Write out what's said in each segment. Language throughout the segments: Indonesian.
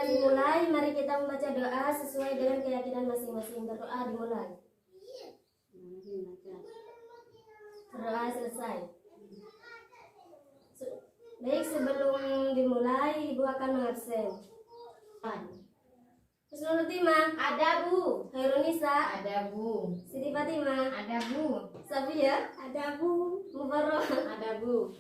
dimulai, mari kita membaca doa sesuai dengan keyakinan masing-masing. Berdoa dimulai. Berdoa selesai. Baik, sebelum dimulai, Ibu akan mengabsen. Husnul Khotimah. Ada Bu. Khairunisa. Ada Bu. Siti Fatimah. Ada Bu. Safia. Ada Bu. Mubarok. Ada Bu.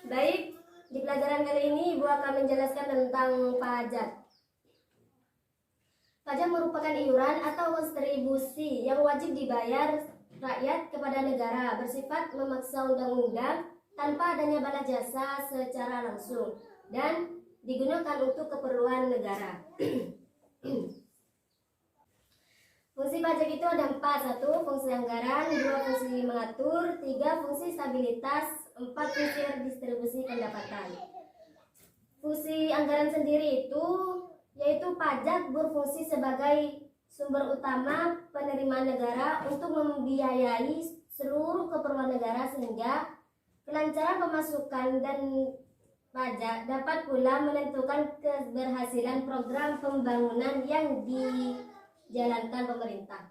Baik, di pelajaran kali ini Ibu akan menjelaskan tentang pajak. Pajak merupakan iuran atau kontribusi yang wajib dibayar rakyat kepada negara, bersifat memaksa undang-undang tanpa adanya bala jasa secara langsung dan digunakan untuk keperluan negara. Fungsi pajak itu ada 4. 1. Fungsi anggaran, 2. Fungsi mengatur, 3. Fungsi stabilitas, 4. Fungsi redistribusi pendapatan. Fungsi anggaran sendiri itu yaitu pajak berfungsi sebagai sumber utama penerimaan negara untuk membiayai seluruh keperluan negara, sehingga kelancaran pemasukan dan pajak dapat pula menentukan keberhasilan program pembangunan yang dijalankan pemerintah.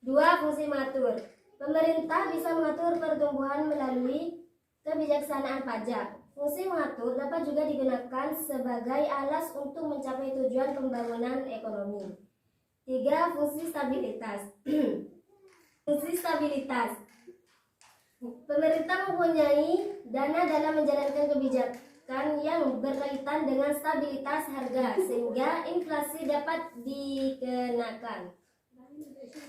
2. Fungsi mengatur. Pemerintah bisa mengatur pertumbuhan melalui kebijaksanaan pajak. Fungsi mengatur dapat juga digunakan sebagai alas untuk mencapai tujuan pembangunan ekonomi. 3. Fungsi stabilitas. Fungsi stabilitas. Pemerintah mempunyai dana dalam menjalankan kebijakan yang berkaitan dengan stabilitas harga, sehingga inflasi dapat dikenakan.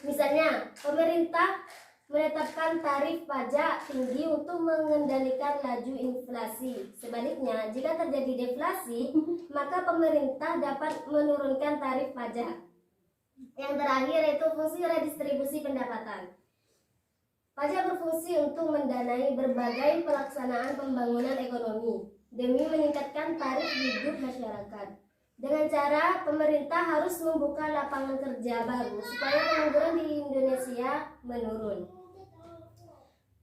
Misalnya, pemerintah menetapkan tarif pajak tinggi untuk mengendalikan laju inflasi. Sebaliknya, jika terjadi deflasi, maka pemerintah dapat menurunkan tarif pajak. Yang terakhir yaitu fungsi redistribusi pendapatan. Pajak berfungsi untuk mendanai berbagai pelaksanaan pembangunan ekonomi demi meningkatkan taraf hidup masyarakat. Dengan cara pemerintah harus membuka lapangan kerja baru supaya pengangguran di Indonesia menurun.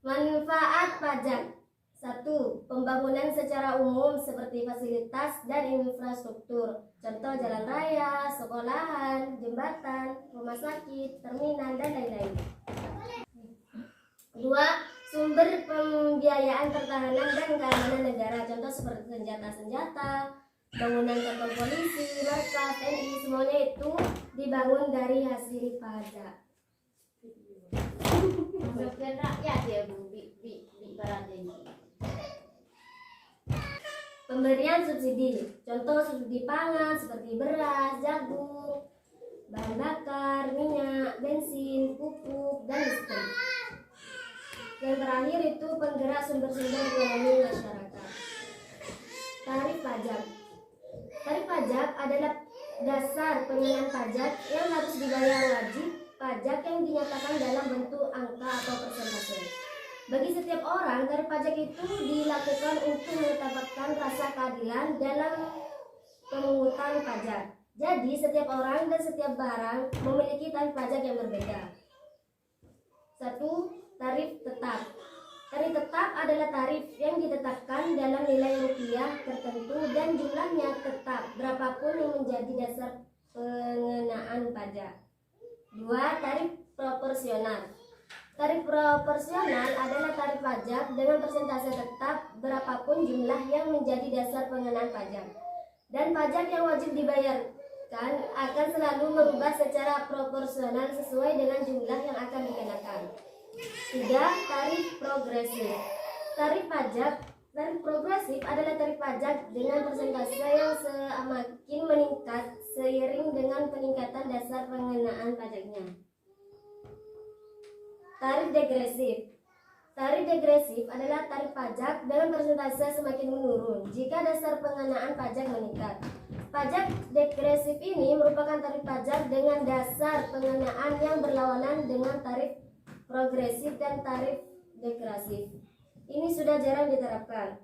Manfaat pajak. 1. Pembangunan secara umum seperti fasilitas dan infrastruktur. Contoh jalan raya, sekolahan, jembatan, rumah sakit, terminal, dan lain-lain. 2. Sumber pembiayaan pertahanan dan keamanan negara. Contoh seperti senjata-senjata, bangunan kantor polisi, markas, TNI, semuanya itu dibangun dari hasil pajak. Bagian rakyat ya Bu. Di Pemberian subsidi. Contoh subsidi pangan seperti beras, jagung, bahan bakar, minyak, bensin, pupuk, dan listrik. Yang terakhir itu penggerak sumber-sumber ekonomi masyarakat. Tarif pajak. Tarif pajak adalah dasar pengenaan pajak yang harus dibayar wajib pajak yang dinyatakan dalam bentuk angka atau persentase. Bagi setiap orang, tarif pajak itu dilakukan untuk menetapkan rasa keadilan dalam pemungutan pajak. Jadi, setiap orang dan setiap barang memiliki tarif pajak yang berbeda. 1. Tarif tetap. Tarif tetap adalah tarif yang ditetapkan dalam nilai rupiah tertentu dan jumlahnya tetap berapapun yang menjadi dasar pengenaan pajak. 2. Tarif proporsional. Tarif proporsional adalah tarif pajak dengan persentase tetap berapapun jumlah yang menjadi dasar pengenaan pajak. Dan pajak yang wajib dibayarkan akan selalu merubah secara proporsional sesuai dengan jumlah yang akan dikenakan. 3. Tarif progresif. Tarif progresif adalah tarif pajak dengan persentase yang semakin meningkat seiring dengan peningkatan dasar pengenaan pajaknya. Tarif degresif. Tarif degresif adalah tarif pajak dengan persentase semakin menurun jika dasar pengenaan pajak meningkat. Pajak degresif ini merupakan tarif pajak dengan dasar pengenaan yang berlawanan dengan tarif progresif dan tarif degresif. Ini sudah jarang diterapkan.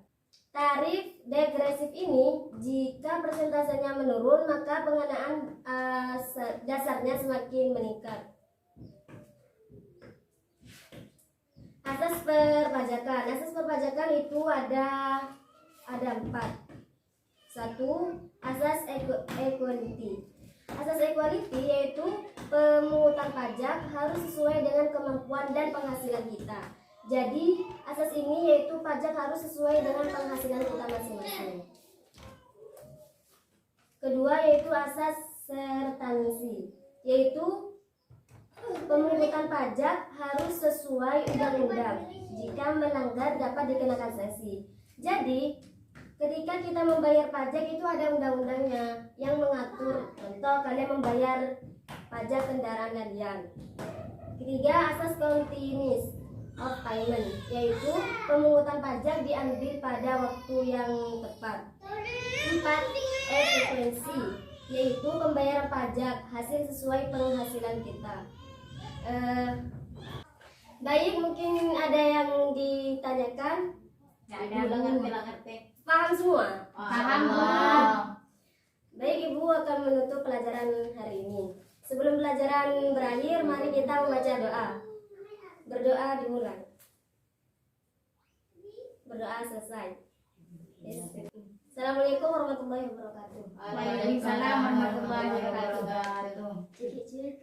Tarif degresif ini jika persentasenya menurun maka pengenaan dasarnya semakin meningkat. Asas perpajakan. Asas perpajakan itu ada 4. Satu, asas equality. Asas equality yaitu pemungutan pajak harus sesuai dengan kemampuan dan penghasilan kita. Jadi, asas ini yaitu pajak harus sesuai dengan penghasilan kita masing-masing. Kedua yaitu asas sertansi, yaitu pemungutan pajak harus sesuai undang-undang. Jika melanggar dapat dikenakan sanksi. Jadi, ketika kita membayar pajak itu ada undang-undangnya yang mengatur. Contoh, kalian membayar pajak kendaraan kalian. Ketiga, asas continuous of payment, yaitu pemungutan pajak diambil pada waktu yang tepat. Empat, efisiensi, yaitu pembayaran pajak hasil sesuai penghasilan kita. Baik, mungkin ada yang ditanyakan. Nggak ada, ngerti. Paham semua? Paham. Baik, Ibu akan menutup pelajaran hari ini. Sebelum pelajaran berakhir, mari kita membaca doa. Berdoa dimulai. Berdoa selesai. Yes. Assalamualaikum warahmatullahi wabarakatuh. Waalaikumsalam warahmatullahi wabarakatuh. Cik-cik,